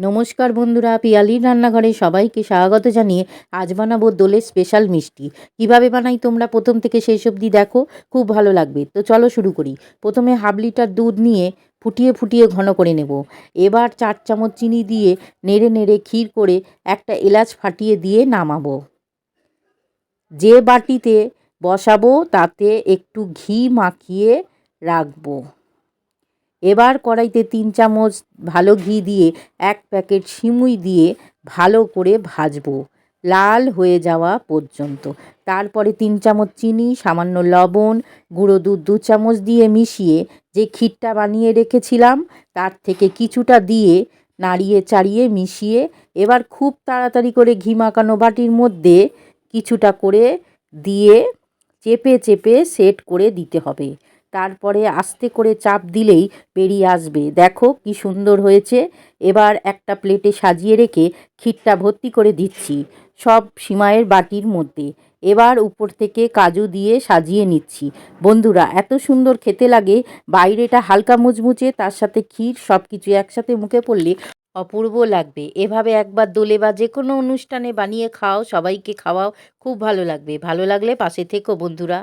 নমস্কার বন্ধুরা, পিয়ালির রান্নাঘরে সবাইকে স্বাগত জানিয়ে আজ বানাবো দোলের স্পেশাল মিষ্টি। কিভাবে বানাই তোমরা প্রথম থেকে শেষ অবধি দেখো, খুব ভালো লাগবে। তো চলো শুরু করি। প্রথমে হাফ লিটার দুধ নিয়ে ফুটিয়ে ফুটিয়ে ঘন করে নেব। এবার 4 চামচ চিনি দিয়ে নেড়ে নেড়ে ক্ষীর করে একটা এলাচ ফাটিয়ে দিয়ে নামাবো। যে বাটিতে বসাবো তাতে একটু ঘি মাখিয়ে রাখবো। এবার কড়াইতে 3 চামচ ভালো ঘি দিয়ে 1 প্যাকেট সিমুই দিয়ে ভালো করে ভাজবো লাল হয়ে যাওয়া পর্যন্ত। তারপরে 3 চামচ চিনি, সামান্য লবণ, গুঁড়ো দুধ 2 চামচ দিয়ে মিশিয়ে যে ক্ষীরটা বানিয়ে রেখেছিলাম তার থেকে কিছুটা দিয়ে নাড়িয়ে চাড়িয়ে মিশিয়ে এবার খুব তাড়াতাড়ি করে ঘি মাখানো বাটির মধ্যে কিছুটা করে দিয়ে চেপে চেপে সেট করে দিতে হবে। তারপরে আস্তে করে চাপ দিলেই বেরিয়ে আসবে। দেখো কি সুন্দর হয়েছে। এবার একটা প্লেটে সাজিয়ে রেখে ক্ষীরটা ভর্তি করে দিচ্ছি সব সিমাইয়ের বাটির মধ্যে। এবার উপর থেকে কাজু দিয়ে সাজিয়ে নিচ্ছি। বন্ধুরা, এত সুন্দর খেতে লাগে। বাইরেটা হালকা মুচমুচে, তার সাথে ক্ষীর, সব কিছু একসাথে মুখে পড়লে অপূর্ব লাগবে। এভাবে একবার দোলে বা যে কোনো অনুষ্ঠানে বানিয়ে খাও, সবাইকে খাওয়াও, খুব ভালো লাগবে। ভালো লাগলে পাশে থেকো বন্ধুরা।